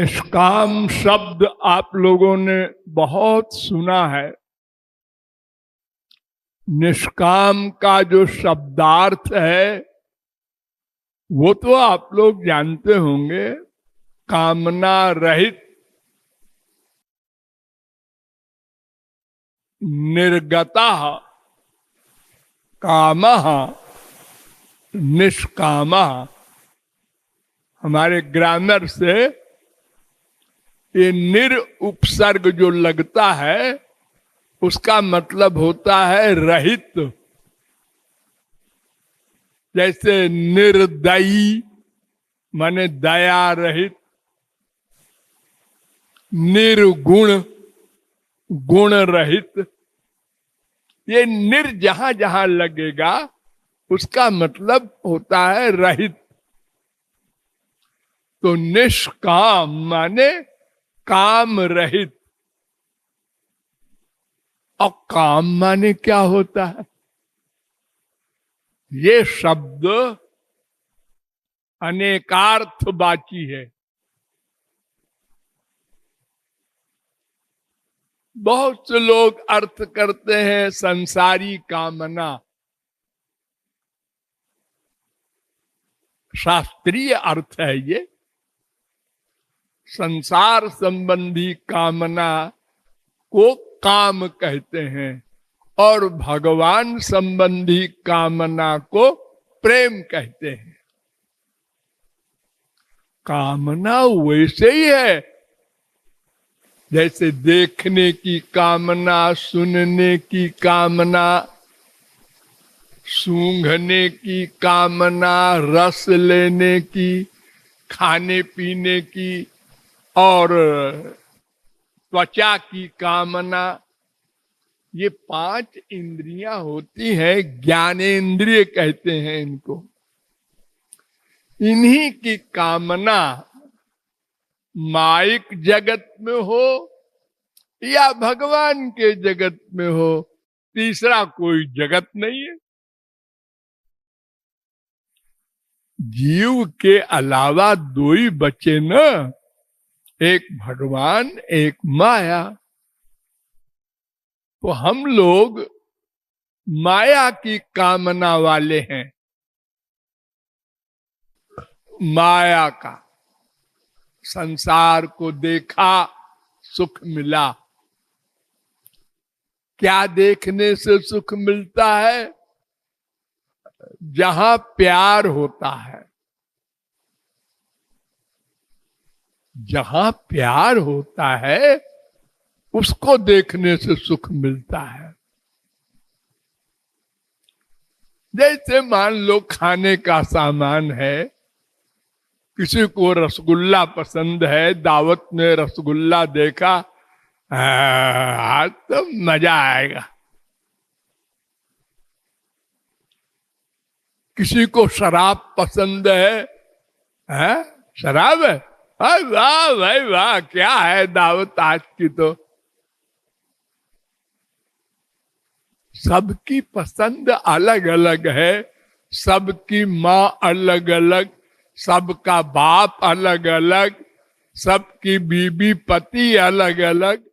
निष्काम शब्द आप लोगों ने बहुत सुना है। निष्काम का जो शब्दार्थ है वो तो आप लोग जानते होंगे, कामना रहित, निर्गता, कामः, निष्कामः। हमारे ग्रामर से ये निर उपसर्ग जो लगता है उसका मतलब होता है रहित। जैसे निर्दयी माने दया रहित, निर्गुण गुण रहित। ये निर जहां जहां लगेगा उसका मतलब होता है रहित। तो निष्काम माने काम रहित। और काम माने क्या होता है? ये शब्द अनेकार्थवाची है। बहुत से लोग अर्थ करते हैं संसारी कामना। शास्त्रीय अर्थ है ये। संसार संबंधी कामना को काम कहते हैं और भगवान संबंधी कामना को प्रेम कहते हैं। कामना वैसे ही है जैसे देखने की कामना, सुनने की कामना, सूंघने की कामना, रस लेने की, खाने पीने की और त्वचा की कामना। ये 5 इंद्रियां होती हैं, ज्ञानेंद्रिय कहते हैं इनको। इन्हीं की कामना माइक जगत में हो या भगवान के जगत में हो, तीसरा कोई जगत नहीं है। जीव के अलावा 2 ही बचे न, एक भगवान एक माया। तो हम लोग माया की कामना वाले हैं। माया का संसार को देखा, सुख मिला। क्या देखने से सुख मिलता है? जहां प्यार होता है, जहां प्यार होता है उसको देखने से सुख मिलता है। जैसे मान लो खाने का सामान है, किसी को रसगुल्ला पसंद है, दावत में रसगुल्ला देखा, आज तो मजा आएगा। किसी को शराब पसंद है? शराब है, वाह भाई वाह, क्या है दावत आज की। तो सबकी पसंद अलग अलग है, सबकी माँ अलग अलग, सबका बाप अलग अलग, सबकी बीबी पति अलग अलग।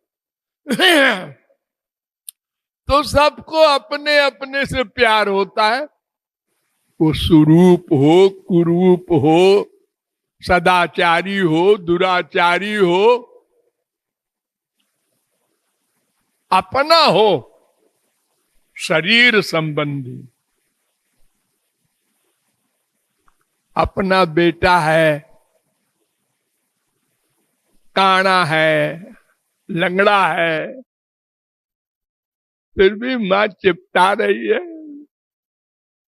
तो सबको अपने अपने से प्यार होता है। वो सुरूप हो, कुरूप हो, सदाचारी हो, दुराचारी हो, अपना हो, शरीर संबंधी। अपना बेटा है, काना है, लंगड़ा है, फिर भी मां चिपटा रही है।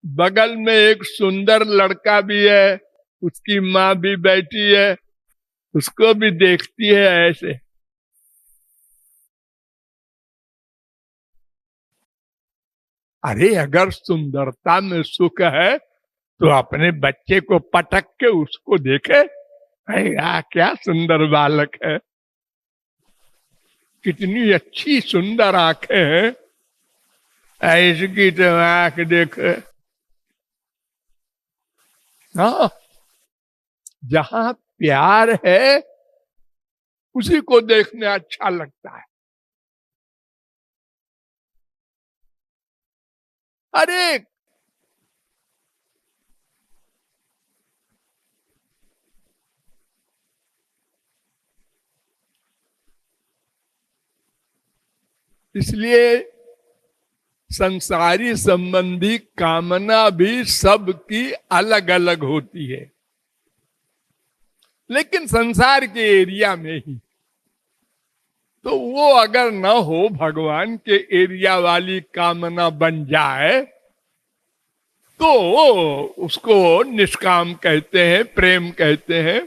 बगल में एक सुंदर लड़का भी है, उसकी माँ भी बैठी है, उसको भी देखती है ऐसे। अरे अगर सुंदरता में सुख है तो अपने बच्चे को पटक के उसको देखे, क्या सुंदर बालक है, कितनी अच्छी सुंदर आंखें हैं, इसकी तो आंख देख। हाँ, जहां प्यार है उसी को देखने अच्छा लगता है। अरे इसलिए संसारी संबंधी कामना भी सबकी अलग अलग होती है, लेकिन संसार के एरिया में ही। तो वो अगर न हो, भगवान के एरिया वाली कामना बन जाए, तो उसको निष्काम कहते हैं, प्रेम कहते हैं।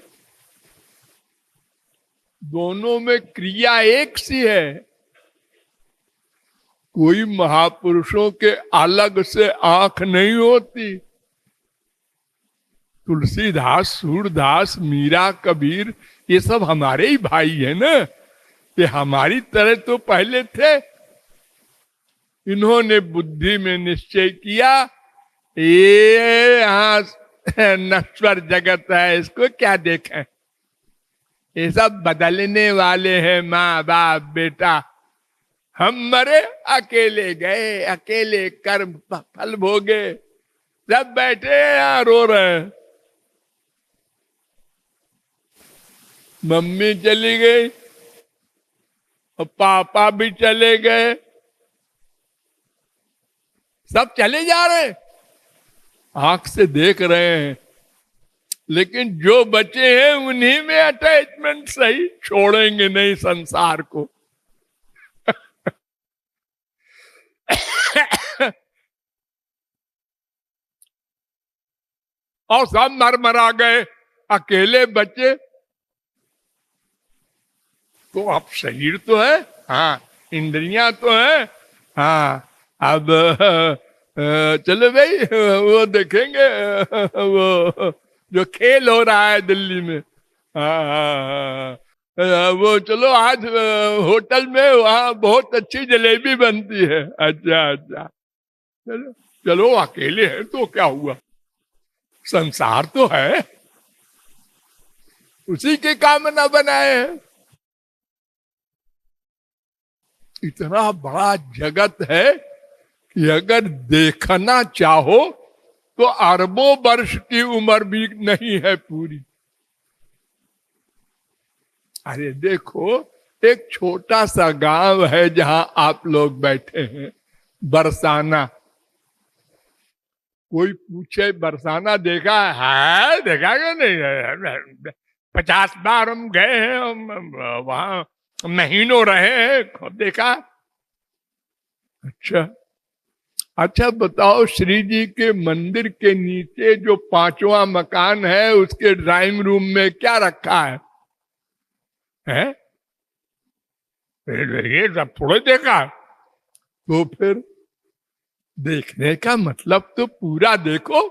दोनों में क्रिया एक सी है। कोई महापुरुषों के अलग से आंख नहीं होती। तुलसीदास, सूरदास, मीरा, कबीर, ये सब हमारे ही भाई है ना। ये हमारी तरह तो पहले थे। इन्होंने बुद्धि में निश्चय किया, ये यहाँ नश्वर जगत है, इसको क्या देखें, ये सब बदलने वाले हैं, माँ बाप बेटा। हम मरे, अकेले गए, अकेले कर्म फल भोगे, सब बैठे यहाँ रो रहे हैं। मम्मी चली गई और पापा भी चले गए, सब चले जा रहे, आंख से देख रहे हैं, लेकिन जो बचे हैं उन्हीं में अटैचमेंट सही, छोड़ेंगे नहीं संसार को। और सब मर मरा गए, अकेले बचे। तो अब शरीर तो है, हाँ, इंद्रियां तो है, हाँ, अब चलो भाई वो देखेंगे, वो जो खेल हो रहा है दिल्ली में, हाँ, वो चलो आज होटल में वहां बहुत अच्छी जलेबी बनती है, अच्छा अच्छा, चलो चलो, अकेले हैं तो क्या हुआ, संसार तो है, उसी के कामना बनाए हैं। इतना बड़ा जगत है कि अगर देखना चाहो तो अरबों वर्ष की उम्र भी नहीं है पूरी। अरे देखो, एक छोटा सा गांव है जहां आप लोग बैठे हैं, बरसाना। कोई पूछे बरसाना देखा है? देखा क्या नहीं? 50 बार हम गए हैं, हम वहां महीनों रहे हैं, देखा। अच्छा अच्छा, बताओ, श्री जी के मंदिर के नीचे जो 5वां मकान है, उसके ड्राइंग रूम में क्या रखा है? हैं? ये सब थोड़े देखा। तो फिर देखने का मतलब तो पूरा देखो।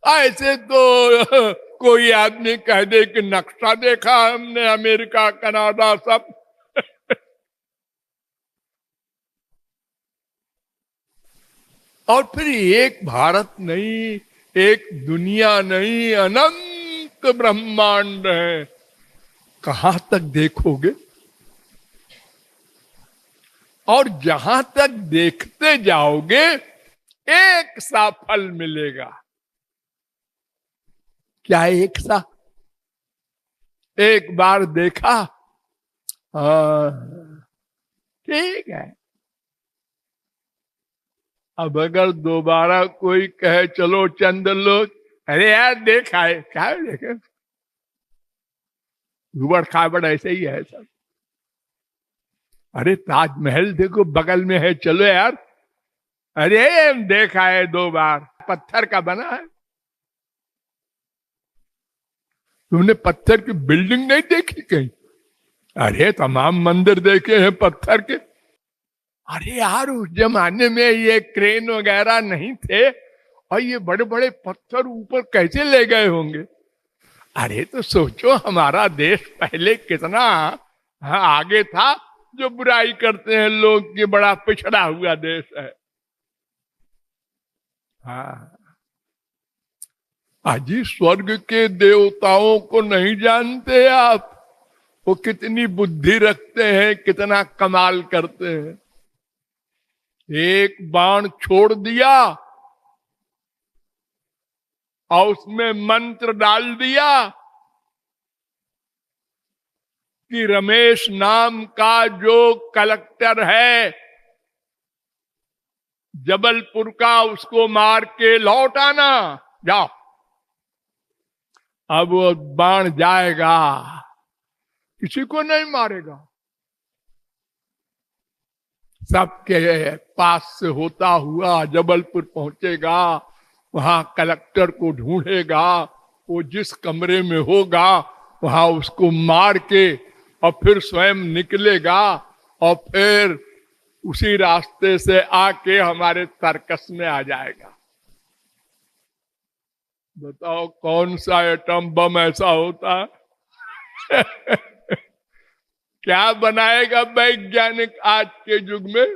ऐसे तो कोई आदमी कह दे कि नक्शा देखा हमने, अमेरिका, कनाडा, सब। और फिर एक भारत नहीं, एक दुनिया नहीं, अनंत ब्रह्मांड है, कहां तक देखोगे? और जहां तक देखते जाओगे एक सा फल मिलेगा। क्या एक सा? एक बार देखा, ठीक है। अब अगर दोबारा कोई कहे चलो चंद लोग, अरे यार देखा है, क्या देखे, उबड़ खाबड़ ऐसे ही है सब। अरे ताजमहल देखो बगल में है, चलो यार, अरे देखा है 2 बार, पत्थर का बना है। तुमने पत्थर की बिल्डिंग नहीं देखी कहीं? अरे तमाम मंदिर देखे हैं पत्थर के। अरे यार, उस जमाने में ये क्रेन वगैरह नहीं थे, और ये बड़े बड़े पत्थर ऊपर कैसे ले गए होंगे? अरे तो सोचो, हमारा देश पहले कितना आगे था। जो बुराई करते हैं लोग कि बड़ा पिछड़ा हुआ देश है। हाँ, अजी स्वर्ग के देवताओं को नहीं जानते आप? वो कितनी बुद्धि रखते हैं, कितना कमाल करते हैं। एक बाण छोड़ दिया और उसमें मंत्र डाल दिया कि रमेश नाम का जो कलेक्टर है जबलपुर का, उसको मार के लौट आना, जाओ। अब वो बाण जाएगा, किसी को नहीं मारेगा, सबके पास से होता हुआ जबलपुर पहुंचेगा, वहां कलेक्टर को ढूंढेगा, वो जिस कमरे में होगा वहां उसको मार के और फिर स्वयं निकलेगा और फिर उसी रास्ते से आके हमारे सर्कस में आ जाएगा। बताओ कौन सा एटम बम ऐसा होता है? क्या बनाएगा वैज्ञानिक आज के युग में?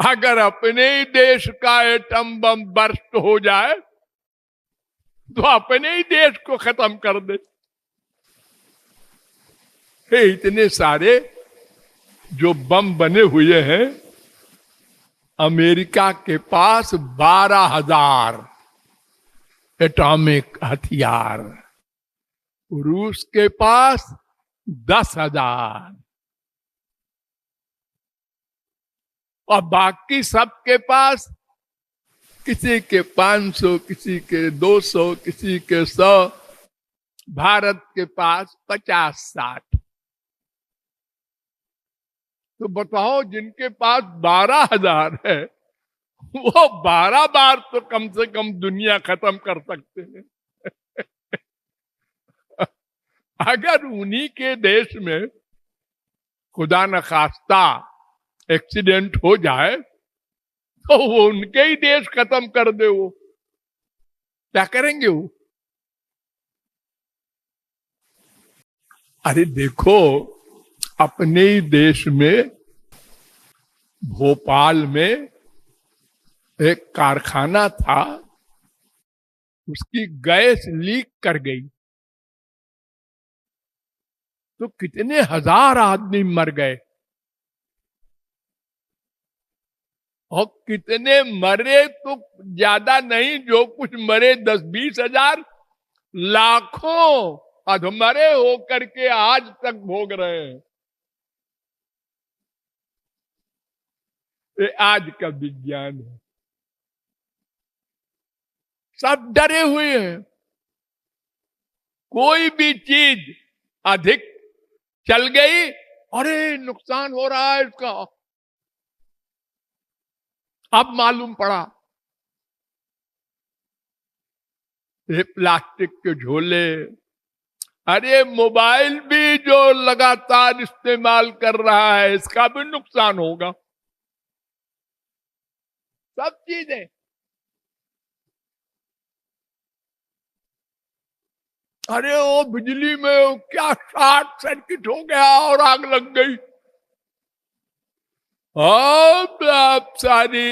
अगर अपने ही देश का एटम बम बर्स्ट हो जाए तो अपने ही देश को खत्म कर दे। इतने सारे जो बम बने हुए हैं, अमेरिका के पास 12,000 एटॉमिक हथियार, रूस के पास 10,000 और बाकी सबके पास किसी के 500, किसी के 200, किसी के 100, भारत के पास 50-60। तो बताओ जिनके पास 12,000 है वो 12 बार तो कम से कम दुनिया खत्म कर सकते हैं। अगर उन्हीं के देश में खुदा न खास्ता एक्सीडेंट हो जाए तो वो उनके ही देश खत्म कर दे, वो क्या करेंगे वो? अरे देखो, अपने ही देश में भोपाल में एक कारखाना था, उसकी गैस लीक कर गई तो कितने हजार आदमी मर गए, और कितने मरे तो ज्यादा नहीं, जो कुछ मरे 10-20 हजार, लाखों अधमरे होकर के आज तक भोग रहे हैं। ये आज का विज्ञान है। सब डरे हुए हैं, कोई भी चीज अधिक चल गई, अरे नुकसान हो रहा है इसका। अब मालूम पड़ा ये प्लास्टिक के झोले, अरे मोबाइल भी जो लगातार इस्तेमाल कर रहा है इसका भी नुकसान होगा। सब चीजें, अरे वो बिजली में क्या शॉर्ट सर्किट हो गया और आग लग गई। अब सारी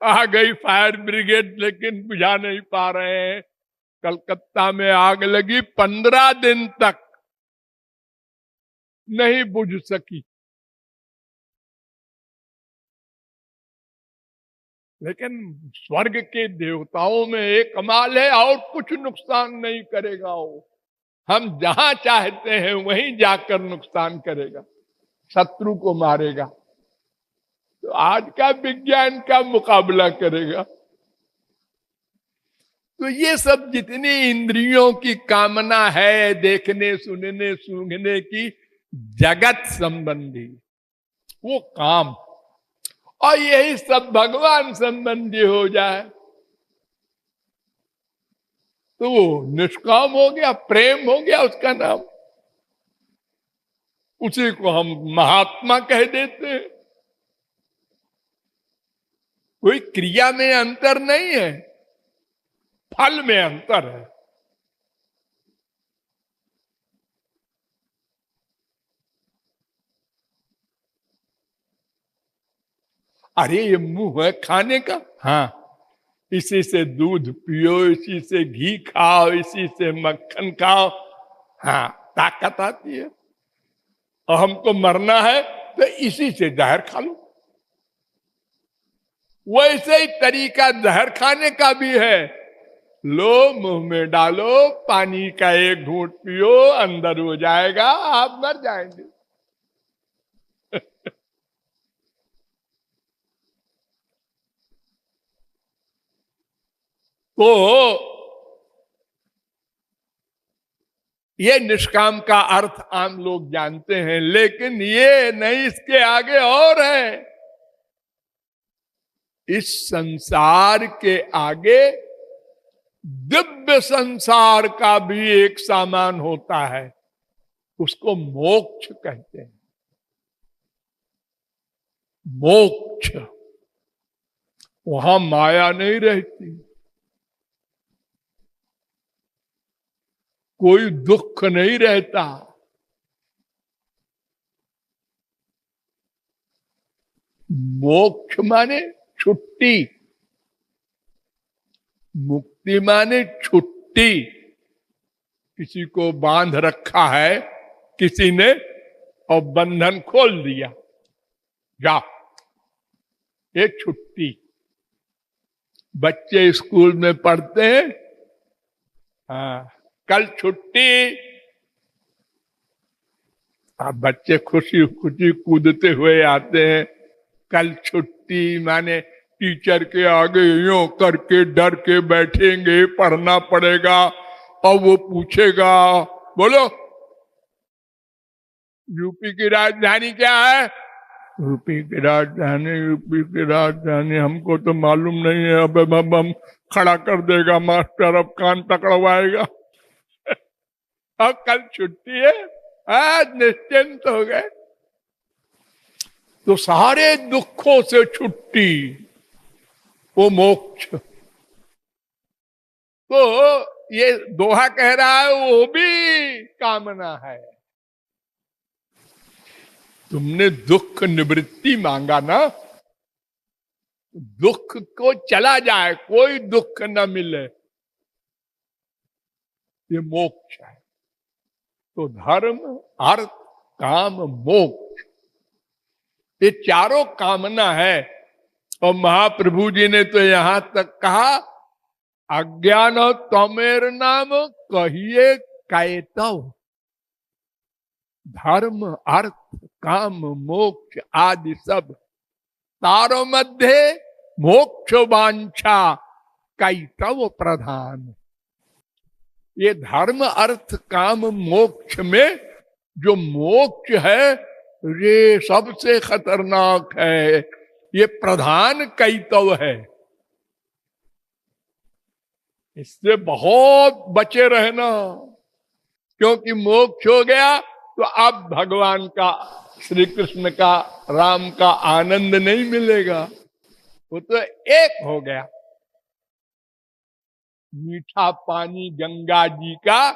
आ गई फायर ब्रिगेड, लेकिन बुझा नहीं पा रहे हैं। कलकत्ता में आग लगी, 15 दिन तक नहीं बुझ सकी, लेकिन स्वर्ग के देवताओं में एक कमाल है, और कुछ नुकसान नहीं करेगा वो। हम जहां चाहते हैं वहीं जाकर नुकसान करेगा, शत्रु को मारेगा। तो आज का विज्ञान का मुकाबला करेगा। तो ये सब जितनी इंद्रियों की कामना है, देखने सुनने सूंघने की, जगत संबंधी वो काम, और यही सब भगवान संबंधी हो जाए तो वो निष्काम हो गया, प्रेम हो गया उसका नाम। उसी को हम महात्मा कह देते हैं। कोई क्रिया में अंतर नहीं है, फल में अंतर है। अरे ये मुंह है खाने का, हाँ इसी से दूध पियो, इसी से घी खाओ, इसी से मक्खन खाओ, हाँ ताकत आती है। और हमको मरना है तो इसी से जहर खा लो। वैसे ही तरीका जहर खाने का भी है। लो मुंह में डालो, पानी का एक घूंट पियो, अंदर हो जाएगा, आप मर जाएंगे। तो ये निष्काम का अर्थ आम लोग जानते हैं, लेकिन ये नहीं, इसके आगे और है। इस संसार के आगे दिव्य संसार का भी एक सामान होता है, उसको मोक्ष कहते हैं। मोक्ष, वहां माया नहीं रहती, कोई दुख नहीं रहता। मोक्ष माने छुट्टी, मुक्ति माने छुट्टी। किसी को बांध रखा है किसी ने और बंधन खोल दिया, जा, ये छुट्टी। बच्चे स्कूल में पढ़ते हैं, हाँ कल छुट्टी, अब बच्चे खुशी खुशी कूदते हुए आते हैं। कल छुट्टी माने टीचर के आगे यूं करके डर के बैठेंगे, पढ़ना पड़ेगा। और वो पूछेगा, बोलो यूपी की राजधानी क्या है? यूपी की राजधानी हमको तो मालूम नहीं है। अब हम खड़ा कर देगा मास्टर, अब कान पकड़वाएगा। अब कल छुट्टी है, आज निश्चिंत हो गए। तो सारे दुखों से छुट्टी, वो मोक्ष। तो ये दोहा कह रहा है वो भी कामना है। तुमने दुख निवृत्ति मांगा ना, दुख को चला जाए, कोई दुख न मिले, ये मोक्ष है। तो धर्म, अर्थ, काम, मोक्ष, ये चारों कामना है। और महाप्रभु जी ने तो यहां तक कहा, अज्ञान तमेर नाम कहिए कैतव। धर्म, अर्थ, काम, मोक्ष आदि सब, तारो मध्य मोक्ष वांछा कैतव प्रधान। ये धर्म, अर्थ, काम, मोक्ष में जो मोक्ष है ये सबसे खतरनाक है, ये प्रधान कैतव है। इससे बहुत बचे रहना, क्योंकि मोक्ष हो गया तो अब भगवान का, श्री कृष्ण का, राम का आनंद नहीं मिलेगा। वो तो एक हो गया। मीठा पानी गंगा जी का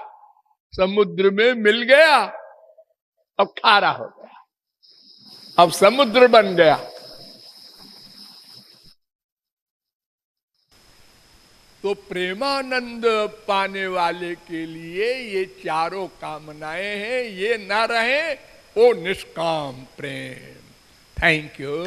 समुद्र में मिल गया, अब खारा हो गया, अब समुद्र बन गया। तो प्रेमानंद पाने वाले के लिए ये चारों कामनाएं हैं, ये ना रहे वो निष्काम प्रेम। Thank you.